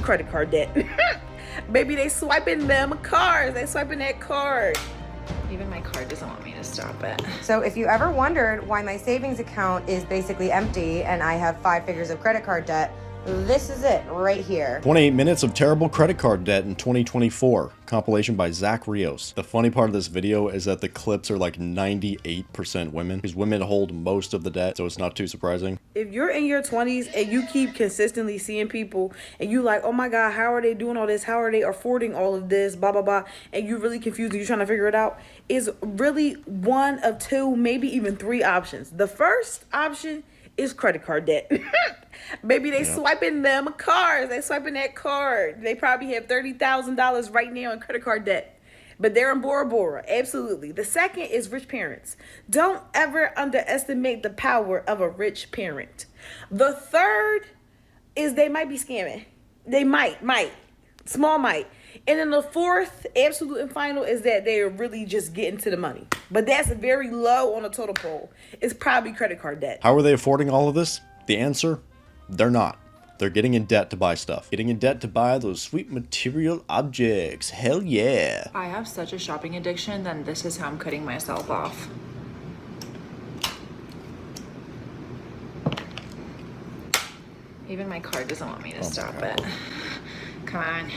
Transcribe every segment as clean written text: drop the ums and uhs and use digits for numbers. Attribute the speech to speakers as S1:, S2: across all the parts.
S1: credit card debt. Baby, they swiping them cards. They swiping that card. Even my card doesn't want me to stop it.
S2: So if you ever wondered why my savings account is basically empty and I have 5 figures of credit card debt, this is it right here.
S3: 28 minutes of terrible credit card debt in 2024. Compilation by Zach Rios. The funny part of this video is that the clips are like 98% women, because women hold most of the debt, so it's not too surprising.
S1: If you're in your 20s and you keep consistently seeing people and you like, oh my God, how are they doing all this? How are they affording all of this? Blah, blah, blah. And you're really confused and you're trying to figure it out, is really one of 2, maybe even 3 options. The first option is credit card debt. Baby, they swiping them cards. They swiping that card. They probably have $30,000 right now in credit card debt. But they're in Bora Bora. Absolutely. The second is rich parents. Don't ever underestimate the power of a rich parent. The third is they might be scamming. They might. Small might. And then the fourth, absolute and final, is that they're really just getting to the money. But that's very low on the total pole. It's probably credit card debt.
S3: How are they affording all of this? The answer? They're not. They're getting in debt to buy stuff. Getting in debt to buy those sweet material objects. Hell yeah.
S4: I have such a shopping addiction, then this is how I'm cutting myself off. Even my card doesn't want me to stop it. Come on.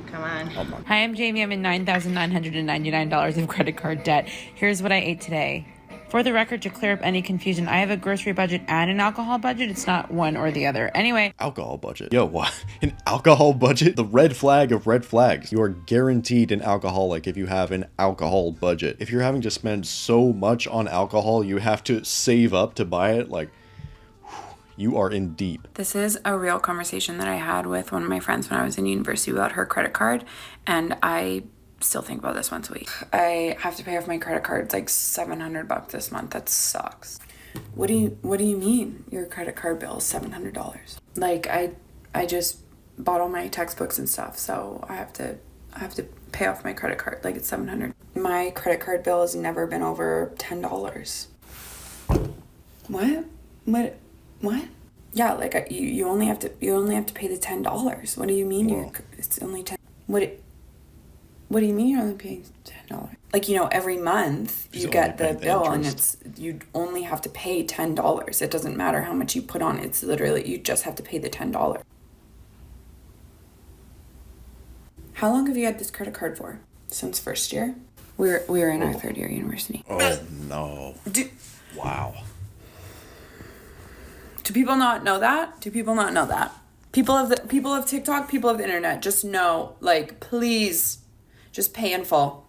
S4: Come on.
S5: Hi, I'm Jamie. I'm in $9,999 of credit card debt. Here's what I ate today. For the record, to clear up any confusion, I have a grocery budget and an alcohol budget. It's not one or the other. Anyway.
S3: Alcohol budget. Yo, what? An alcohol budget? The red flag of red flags. You are guaranteed an alcoholic if you have an alcohol budget. If you're having to spend so much on alcohol, you have to save up to buy it, like, you are in deep.
S6: This is a real conversation that I had with one of my friends when I was in university about her credit card, and I still think about this once a week. I have to pay off my credit card. It's like $700 this month. That sucks. What do you mean your credit card bill is $700? Like I just bought all my textbooks and stuff, so I have to pay off my credit card. Like it's $700. My credit card bill has never been over $10. What? Yeah, like you only have to pay the $10. What do you mean it's only $10? What do you mean you're only paying $10? Like, every month you get the bill and you only have to pay $10. It doesn't matter how much you put on. It's literally, you just have to pay the $10. How long have you had this credit card for? Since first year? We were in our 3rd year university.
S3: Oh no. Wow.
S6: Do people not know that? People of TikTok, people of the internet, just know, like, please just pay in full.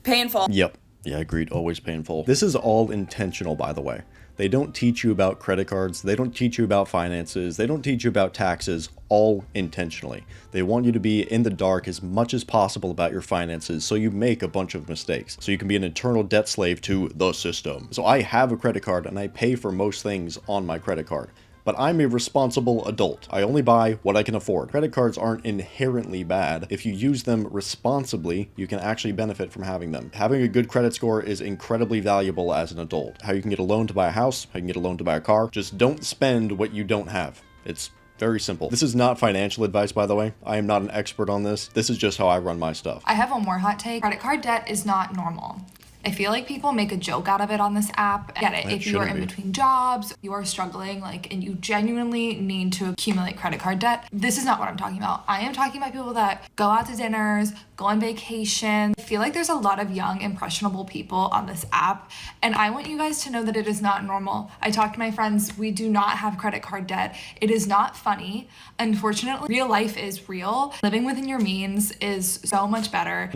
S6: Pay in full.
S3: Yep. Yeah, agreed. Always pay in full. This is all intentional, by the way. They don't teach you about credit cards. They don't teach you about finances. They don't teach you about taxes, all intentionally. They want you to be in the dark as much as possible about your finances so you make a bunch of mistakes. So you can be an eternal debt slave to the system. So I have a credit card and I pay for most things on my credit card. But I'm a responsible adult. I only buy what I can afford. Credit cards aren't inherently bad. If you use them responsibly, you can actually benefit from having them. Having a good credit score is incredibly valuable as an adult. How you can get a loan to buy a house, how you can get a loan to buy a car. Just don't spend what you don't have. It's very simple. This is not financial advice, by the way. I am not an expert on this. This is just how I run my stuff.
S7: I have one more hot take. Credit card debt is not normal. I feel like people make a joke out of it on this app. I get it. If you are in between jobs, you are struggling, and you genuinely need to accumulate credit card debt. This is not what I'm talking about. I am talking about people that go out to dinners, go on vacation. I feel like there's a lot of young, impressionable people on this app, and I want you guys to know that it is not normal. I talk to my friends. We do not have credit card debt. It is not funny. Unfortunately, real life is real. Living within your means is so much better.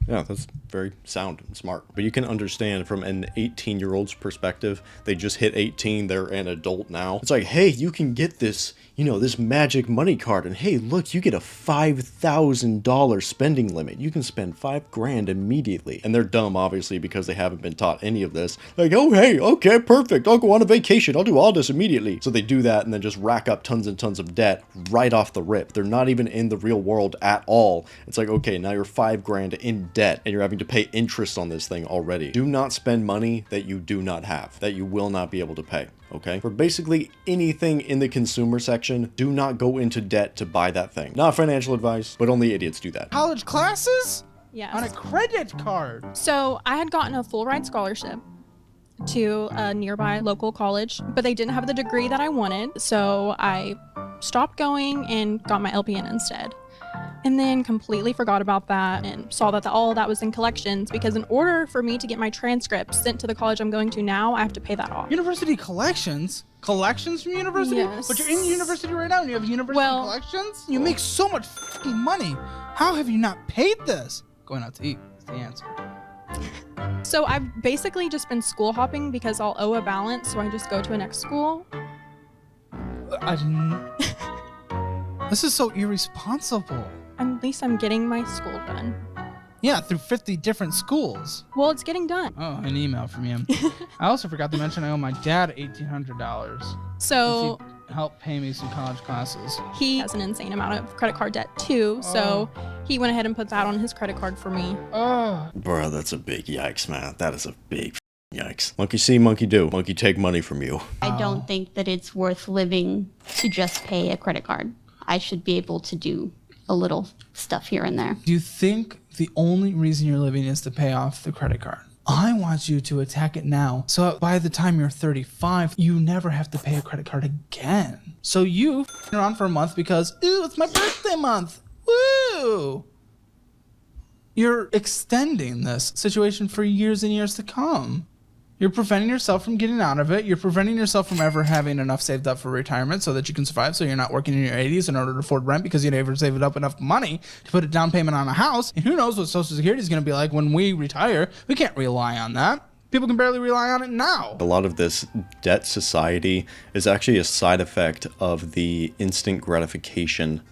S3: Yeah, that's very sound and smart. But you can understand from an 18-year-old's perspective, they just hit 18, they're an adult now. It's like, hey, you can get this, this magic money card, and hey, look, you get a $5,000 spending limit. You can spend $5,000 immediately. And they're dumb, obviously, because they haven't been taught any of this. Like, oh, hey, okay, perfect. I'll go on a vacation. I'll do all this immediately. So they do that and then just rack up tons and tons of debt right off the rip. They're not even in the real world at all. It's like, okay, now you're $5,000 in debt and you're having to pay interest on this thing already. Do not spend money that you do not have, that you will not be able to pay. Okay? For basically anything in the consumer section, do not go into debt to buy that thing. Not financial advice, but only idiots do that.
S8: College classes?
S9: Yes.
S8: On a credit card?
S9: So I had gotten a full ride scholarship to a nearby local college, but they didn't have the degree that I wanted. So I stopped going and got my LPN instead. And then completely forgot about that and saw that all of that was in collections, because in order for me to get my transcripts sent to the college I'm going to now, I have to pay that off.
S8: University collections? Collections from university?
S9: Yes.
S8: But you're in university right now and you have university collections? You make so much fucking money. How have you not paid this? Going out to eat is the answer.
S9: So I've basically just been school hopping because I'll owe a balance, so I just go to a next school.
S8: This is so irresponsible.
S9: At least I'm getting my school done.
S8: Yeah, through 50 different schools.
S9: Well, it's getting done.
S8: Oh, an email from you. I also forgot to mention I owe my dad $1,800.
S9: So
S8: he helped pay me some college classes.
S9: He has an insane amount of credit card debt too, so he went ahead and put that on his credit card for me.
S3: Bro, that's a big yikes, man. That is a big yikes. Monkey see, monkey do. Monkey take money from you.
S10: I don't think that it's worth living to just pay a credit card. I should be able to do a little stuff here and there.
S8: Do you think the only reason you're living is to pay off the credit card? I want you to attack it now, so by the time you're 35, you never have to pay a credit card again. So you f***ing around for a month because, ooh, it's my birthday month. Woo! You're extending this situation for years and years to come. You're preventing yourself from getting out of it. You're preventing yourself from ever having enough saved up for retirement so that you can survive, so you're not working in your 80s in order to afford rent because you never saved up enough money to put a down payment on a house. And who knows what Social Security is going to be like when we retire. We can't rely on that. People can barely rely on it now.
S3: A lot of this debt society is actually a side effect of the instant gratification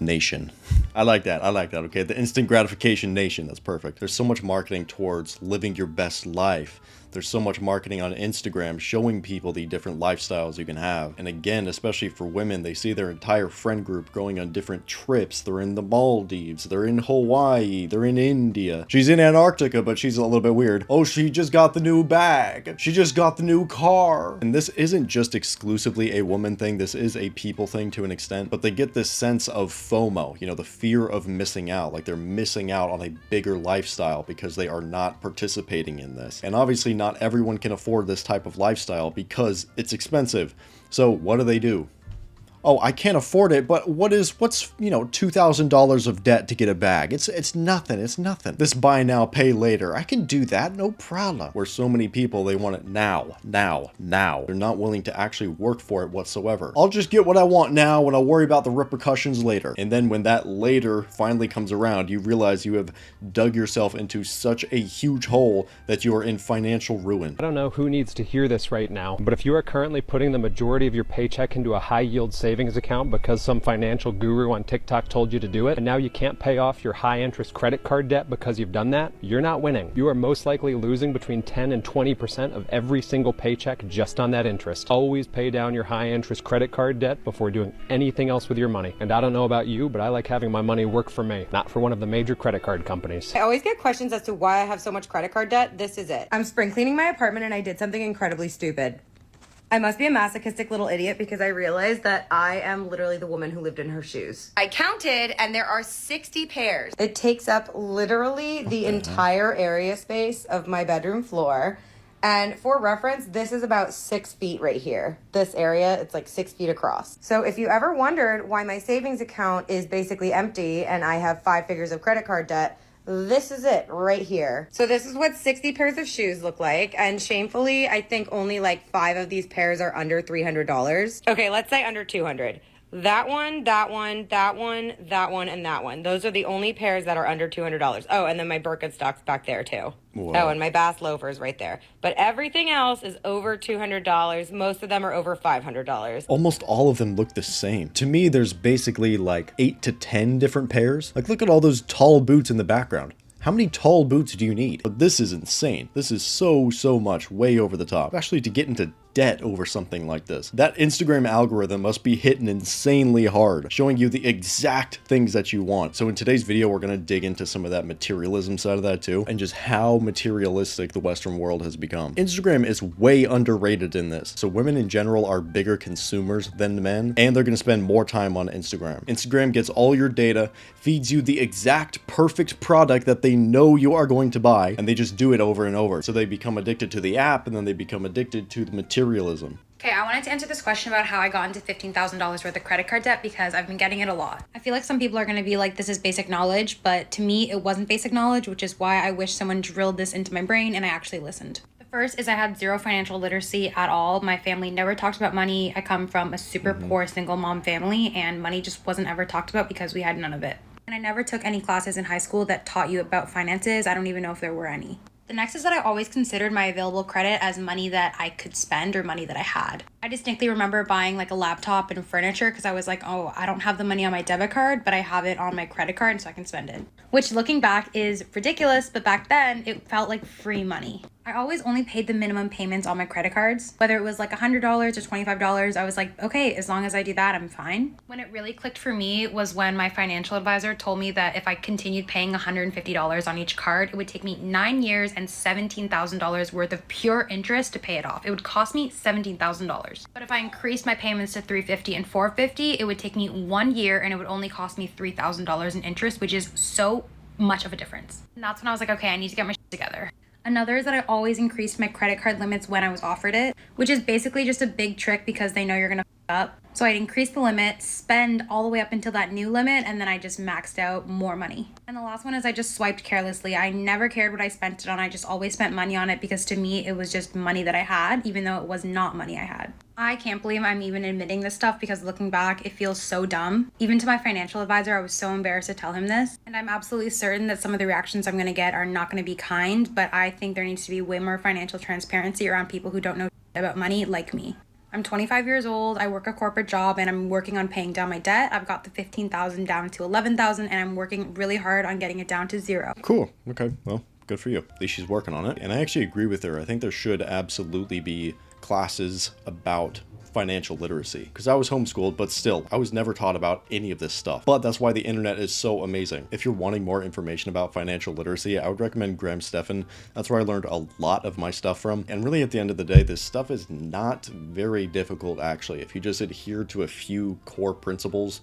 S3: nation. I like that, okay? The instant gratification nation, that's perfect. There's so much marketing towards living your best life. There's so much marketing on Instagram showing people the different lifestyles you can have. And again, especially for women, they see their entire friend group going on different trips. They're in the Maldives, they're in Hawaii, they're in India. She's in Antarctica, but she's a little bit weird. Oh, she just got the new bag. She just got the new car. And this isn't just exclusively a woman thing. This is a people thing to an extent, but they get this sense of FOMO, you know, the fear of missing out. Like they're missing out on a bigger lifestyle because they are not participating in this. And obviously not everyone can afford this type of lifestyle because it's expensive. So what do? Oh, I can't afford it, but what's, you know, $2,000 of debt to get a bag? It's nothing, it's nothing. This buy now, pay later. I can do that, no problem. Where so many people, they want it now. They're not willing to actually work for it whatsoever. I'll just get what I want now and I'll worry about the repercussions later. And then when that later finally comes around, you realize you have dug yourself into such a huge hole that you are in financial ruin.
S11: I don't know who needs to hear this right now, but if you are currently putting the majority of your paycheck into a high yield savings account because some financial guru on TikTok told you to do it, and now you can't pay off your high interest credit card debt because you've done that, you're not winning. You are most likely losing between 10 and 20% of every single paycheck just on that interest. Always pay down your high interest credit card debt before doing anything else with your money. And I don't know about you, but I like having my money work for me, not for one of the major credit card companies.
S2: I always get questions as to why I have so much credit card debt. This is it. I'm spring cleaning my apartment and I did something incredibly stupid. I must be a masochistic little idiot because I realized that I am literally the woman who lived in her shoes. I counted and there are 60 pairs. It takes up literally the entire area space of my bedroom floor. And for reference, this is about 6 feet right here. This area, it's like 6 feet across. So if you ever wondered why my savings account is basically empty and I have 5 figures of credit card debt, this is it right here. So this is what 60 pairs of shoes look like. And shamefully, I think only like 5 of these pairs are under $300. Okay, let's say under 200. That one, that one, that one, that one, and that one. Those are the only pairs that are under $200. Oh, and then my Birkenstocks back there too. Whoa. Oh, and my Bass loafers right there. But everything else is over $200. Most of them are over $500.
S3: Almost all of them look the same. To me, there's basically like 8 to 10 different pairs. Like, look at all those tall boots in the background. How many tall boots do you need? But this is insane. This is so much way over the top. Especially to get into debt over something like this. That Instagram algorithm must be hitting insanely hard, showing you the exact things that you want. So in today's video, we're going to dig into some of that materialism side of that too, and just how materialistic the Western world has become. Instagram is way underrated in this. So women in general are bigger consumers than men, and they're going to spend more time on Instagram. Instagram gets all your data, feeds you the exact perfect product that they know you are going to buy, and they just do it over and over. So they become addicted to the app, and then they become addicted to the materialism.
S2: Okay, I wanted to answer this question about how I got into $15,000 worth of credit card debt because I've been getting it a lot. I feel like some people are going to be like, this is basic knowledge, but to me, it wasn't basic knowledge, which is why I wish someone drilled this into my brain and I actually listened. The first is I had zero financial literacy at all. My family never talked about money. I come from a super poor single mom family, and money just wasn't ever talked about because we had none of it. And I never took any classes in high school that taught you about finances. I don't even know if there were any. The next is that I always considered my available credit as money that I could spend or money that I had. I distinctly remember buying like a laptop and furniture because I was like, oh, I don't have the money on my debit card, but I have it on my credit card so I can spend it. Which looking back is ridiculous, but back then it felt like free money. I always only paid the minimum payments on my credit cards. Whether it was like $100 or $25, I was like, okay, as long as I do that, I'm fine. When it really clicked for me was when my financial advisor told me that if I continued paying $150 on each card, it would take me 9 years and $17,000 worth of pure interest to pay it off. It would cost me $17,000. But if I increased my payments to $350 and $450, it would take me 1 year and it would only cost me $3,000 in interest, which is so much of a difference. And that's when I was like, okay, I need to get my shit together. Another is that I always increased my credit card limits when I was offered it, which is basically just a big trick because they know you're gonna f up. So I'd increase the limit, spend all the way up until that new limit, and then I just maxed out more money. And the last one is I just swiped carelessly. I never cared what I spent it on. I just always spent money on it because to me, it was just money that I had, even though it was not money I had. I can't believe I'm even admitting this stuff because looking back, it feels so dumb. Even to my financial advisor, I was so embarrassed to tell him this. And I'm absolutely certain that some of the reactions I'm gonna get are not gonna be kind, but I think there needs to be way more financial transparency around people who don't know about money like me. I'm 25 years old, I work a corporate job, and I'm working on paying down my debt. I've got the $15,000 down to $11,000, and I'm working really hard on getting it down to $0.
S3: Cool. Okay. Well, good for you. At least she's working on it. And I actually agree with her. I think there should absolutely be classes about financial literacy, because I was homeschooled, but still, I was never taught about any of this stuff. But that's why the internet is so amazing. If you're wanting more information about financial literacy, I would recommend Graham Stephan. That's where I learned a lot of my stuff from. And really, at the end of the day, this stuff is not very difficult, actually. If you just adhere to a few core principles,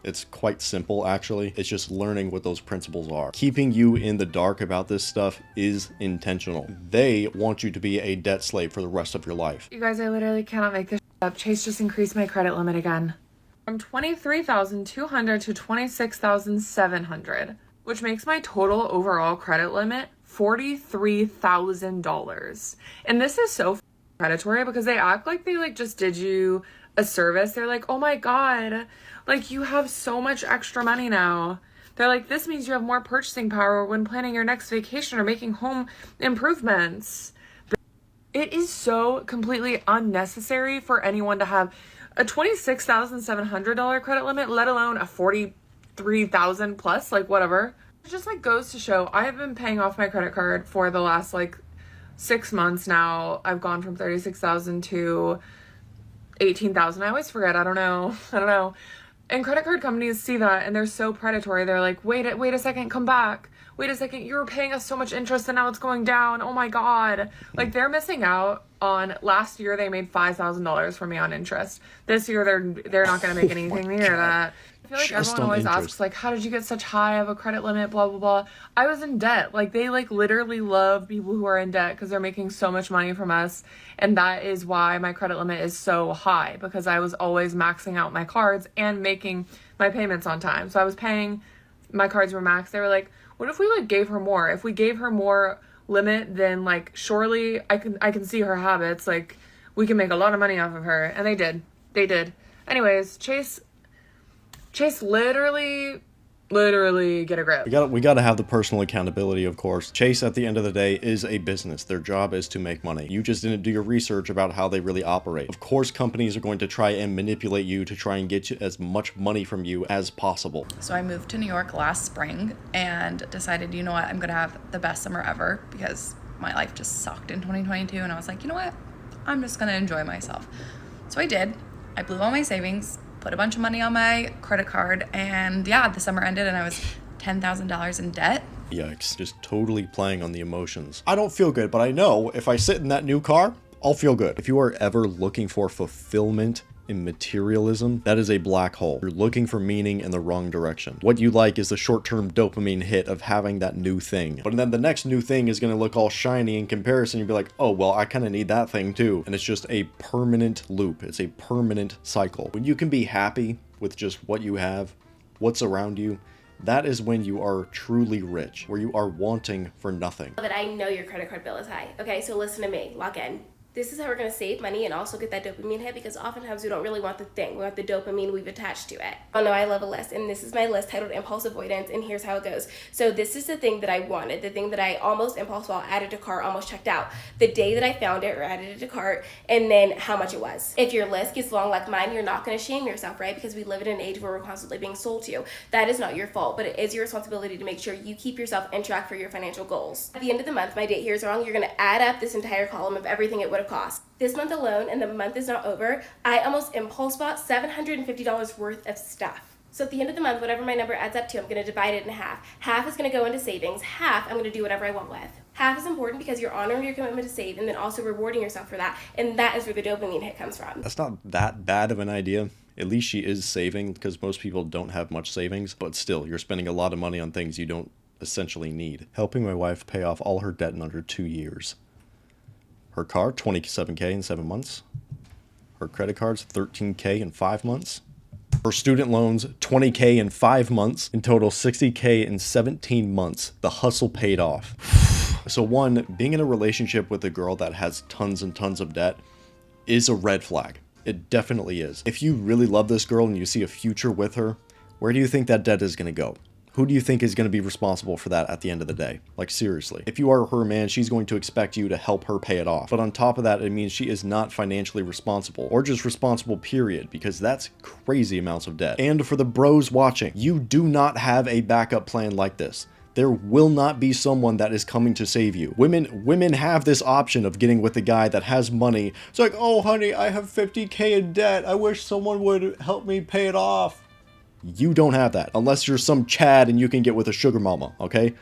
S3: it's quite simple, actually. It's just learning what those principles are. Keeping you in the dark about this stuff is intentional. They want you to be a debt slave for the rest of your life.
S12: You guys, I literally cannot make this up. Chase just increased my credit limit again. From $23,200 to $26,700, which makes my total overall credit limit $43,000. And this is so predatory because they act like they just did you a service. They're like, oh my God, like you have so much extra money now. They're like, this means you have more purchasing power when planning your next vacation or making home improvements. It is so completely unnecessary for anyone to have a $26,700 credit limit, let alone a $43,000 plus, like whatever. It just goes to show I have been paying off my credit card for the last 6 months now. I've gone from $36,000 to $18,000. I always forget. I don't know. And credit card companies see that and they're so predatory. They're like, wait a second, come back. Wait a second, you were paying us so much interest and now it's going down. Oh my God. They're missing out on, last year they made $5,000 for me on interest. This year they're not going to make anything near that. I feel like just everyone always asks, how did you get such high of a credit limit, blah, blah, blah. I was in debt. They literally love people who are in debt because they're making so much money from us. And that is why my credit limit is so high, because I was always maxing out my cards and making my payments on time. So I was paying, my cards were maxed. They were like, what if we gave her more? If we gave her more limit, then surely I can see her habits. We can make a lot of money off of her. And they did. Anyways, Chase literally get a grip.
S3: We got to have the personal accountability, of course. Chase, at the end of the day, is a business. Their job is to make money. You just didn't do your research about how they really operate. Of course, companies are going to try and manipulate you to try and get you as much money from you as possible.
S13: So I moved to New York last spring and decided, you know what, I'm going to have the best summer ever because my life just sucked in 2022. And I was like, you know what? I'm just gonna enjoy myself. So I did. I blew all my savings, put a bunch of money on my credit card, and yeah, the summer ended and I was $10,000 in debt.
S3: Yikes, just totally playing on the emotions. I don't feel good, but I know if I sit in that new car, I'll feel good. If you are ever looking for fulfillment in materialism, that is a black hole. You're looking for meaning in the wrong direction. What you like is the short-term dopamine hit of having that new thing. But then the next new thing is gonna look all shiny in comparison. You'll be like, oh, well, I kind of need that thing too. And it's just a permanent loop. It's a permanent cycle. When you can be happy with just what you have, what's around you, that is when you are truly rich, where you are wanting for nothing.
S14: But I know your credit card bill is high. Okay, so listen to me, lock in. This is how we're gonna save money and also get that dopamine hit, because oftentimes we don't really want the thing. We want the dopamine we've attached to it. Oh no, I love a list, and this is my list titled Impulse Avoidance, and here's how it goes. So this is the thing that I wanted, the thing that I almost impulse bought, added to cart, almost checked out. The day that I found it or added it to cart, and then how much it was. If your list gets long like mine, you're not gonna shame yourself, right? Because we live in an age where we're constantly being sold to. That is not your fault, but it is your responsibility to make sure you keep yourself in track for your financial goals. At the end of the month, my date here is wrong, you're gonna add up this entire column of everything it would have cost. This month alone, and the month is not over, I almost impulse bought $750 worth of stuff. So at the end of the month, whatever my number adds up to, I'm gonna divide it in half. Half is gonna go into savings, half I'm gonna do whatever I want with. Half is important because you're honoring your commitment to save and then also rewarding yourself for that. And that is where the dopamine hit comes from.
S3: That's not that bad of an idea. At least she is saving, because most people don't have much savings, but still, you're spending a lot of money on things you don't essentially need. Helping my wife pay off all her debt in under 2 years. Her car, $27K in 7 months. Her credit cards, $13K in 5 months. Her student loans, $20K in 5 months. In total, $60K in 17 months. The hustle paid off. So one, being in a relationship with a girl that has tons and tons of debt is a red flag. It definitely is. If you really love this girl and you see a future with her, where do you think that debt is going to go? Who do you think is going to be responsible for that at the end of the day? Like, seriously. If you are her man, she's going to expect you to help her pay it off. But on top of that, it means she is not financially responsible, or just responsible, period, because that's crazy amounts of debt. And for the bros watching, you do not have a backup plan like this. There will not be someone that is coming to save you. Women have this option of getting with a guy that has money. It's like, oh honey, I have 50K in debt. I wish someone would help me pay it off. You don't have that, unless you're some Chad and you can get with a sugar mama, okay?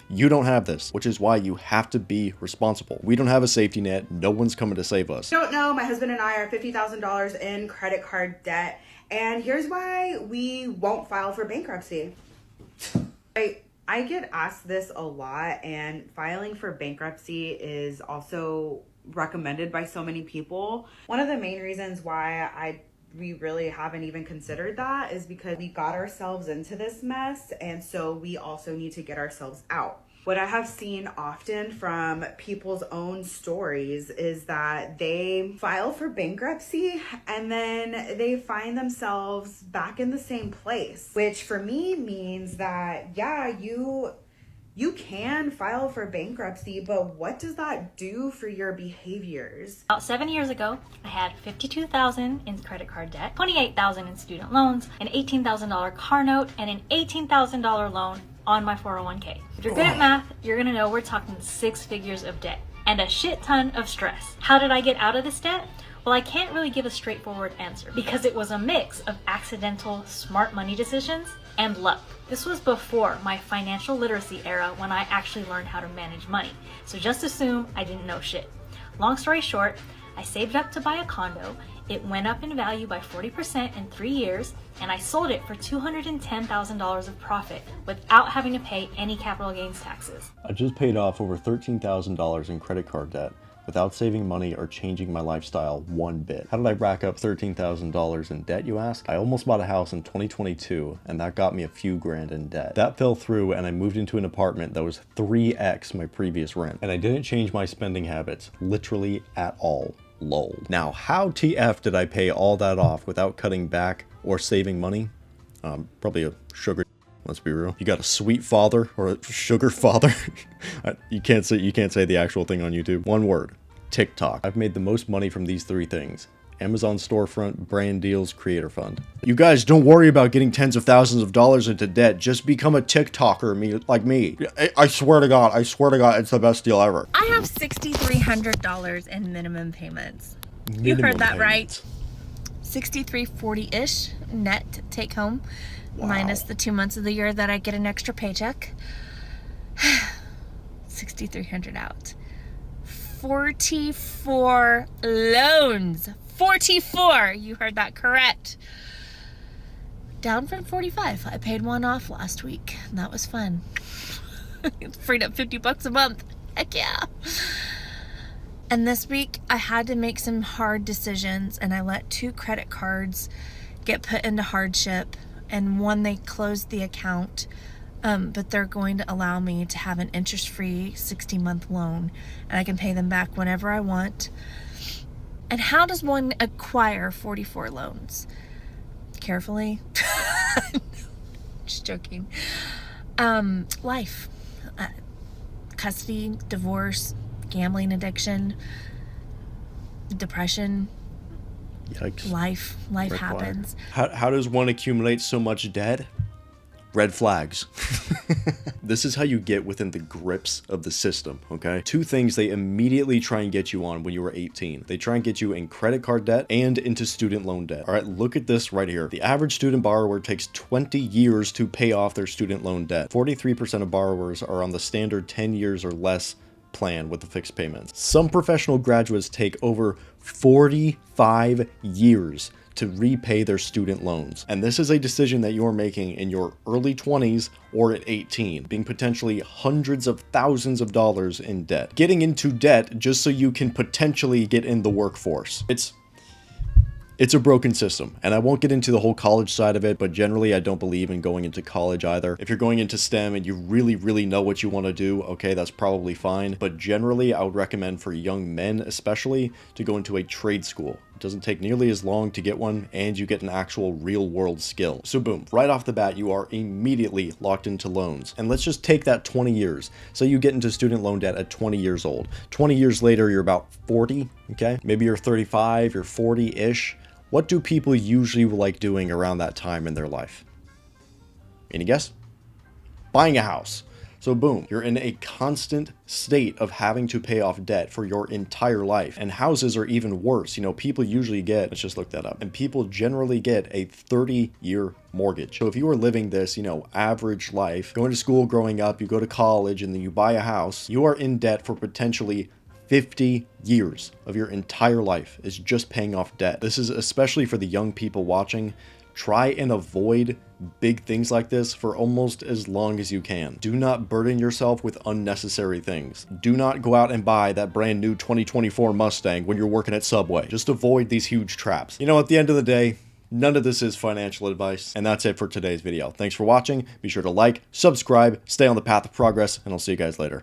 S3: You don't have this, which is why you have to be responsible. We don't have a safety net. No one's coming to save us.
S15: Don't know, my husband and I are $50,000 in credit card debt, and here's why we won't file for bankruptcy. I get asked this a lot, and filing for bankruptcy is also recommended by so many people. One of the main reasons why we really haven't even considered that is because we got ourselves into this mess, and so we also need to get ourselves out. What I have seen often from people's own stories is that they file for bankruptcy and then they find themselves back in the same place, which for me means that, yeah, you can file for bankruptcy, but what does that do for your behaviors?
S16: About 7 years ago, I had $52,000 in credit card debt, $28,000 in student loans, an $18,000 car note, and an $18,000 loan on my 401k. If you're good at math, you're gonna know we're talking 6 figures of debt and a shit ton of stress. How did I get out of this debt? Well, I can't really give a straightforward answer because it was a mix of accidental smart money decisions and luck. This was before my financial literacy era when I actually learned how to manage money. So just assume I didn't know shit. Long story short, I saved up to buy a condo. It went up in value by 40% in 3 years, and I sold it for $210,000 of profit without having to pay any capital gains taxes.
S3: I just paid off over $13,000 in credit card debt without saving money or changing my lifestyle one bit. How did I rack up $13,000 in debt, you ask? I almost bought a house in 2022, and that got me a few grand in debt. That fell through, and I moved into an apartment that was 3x my previous rent. And I didn't change my spending habits, literally at all. Lol. Now, how TF did I pay all that off without cutting back or saving money? Probably a sugar. Let's be real. You got a sweet father or a sugar father. You can't say the actual thing on YouTube. One word. TikTok. I've made the most money from these 3 things. Amazon storefront, brand deals, creator fund. You guys don't worry about getting tens of thousands of dollars into debt. Just become a TikToker like me. I swear to God, it's the best deal ever.
S17: I have $6,300 in minimum payments.
S3: minimum
S17: You heard that
S3: payments.
S17: right. $63.40-ish net take home,
S3: Wow.
S17: minus the 2 months of the year that I get an extra paycheck. $6,300 out. 44 loans. 44. You heard that correct. Down from 45. I paid one off last week, and that was fun. It freed up $50 a month. Heck yeah. And this week, I had to make some hard decisions, and I let 2 credit cards get put into hardship, and one, they closed the account, but they're going to allow me to have an interest-free 60-month loan, and I can pay them back whenever I want. And how does one acquire 44 loans? Carefully. Just joking. Life. Custody, divorce, gambling addiction, depression.
S3: Yikes.
S17: Life
S3: Red
S17: happens.
S3: flag. How does one accumulate so much debt? Red flags. This is how you get within the grips of the system, okay? 2 things they immediately try and get you on when you were 18. They try and get you in credit card debt and into student loan debt. All right, look at this right here. The average student borrower takes 20 years to pay off their student loan debt. 43% of borrowers are on the standard 10 years or less plan with the fixed payments. Some professional graduates take over 45 years to repay their student loans. And this is a decision that you're making in your early 20s or at 18, being potentially hundreds of thousands of dollars in debt. Getting into debt just so you can potentially get in the workforce. It's a broken system, and I won't get into the whole college side of it, but generally I don't believe in going into college either. If you're going into STEM and you really know what you want to do, okay, that's probably fine. But generally, I would recommend for young men especially to go into a trade school. It doesn't take nearly as long to get one, and you get an actual real-world skill. So boom, right off the bat, you are immediately locked into loans. And let's just take that 20 years. So you get into student loan debt at 20 years old. 20 years later, you're about 40, okay? Maybe you're 35, you're 40-ish. What do people usually like doing around that time in their life? Any guess? Buying a house. So boom, you're in a constant state of having to pay off debt for your entire life. And houses are even worse. You know, people usually get, let's just look that up, and people generally get a 30-year mortgage. So if you are living this, you know, average life, going to school, growing up, you go to college, and then you buy a house, you are in debt for potentially 50 years of your entire life is just paying off debt. This is especially for the young people watching. Try and avoid big things like this for almost as long as you can. Do not burden yourself with unnecessary things. Do not go out and buy that brand new 2024 Mustang when you're working at Subway. Just avoid these huge traps. You know, at the end of the day, none of this is financial advice. And that's it for today's video. Thanks for watching. Be sure to like, subscribe, stay on the path of progress, and I'll see you guys later.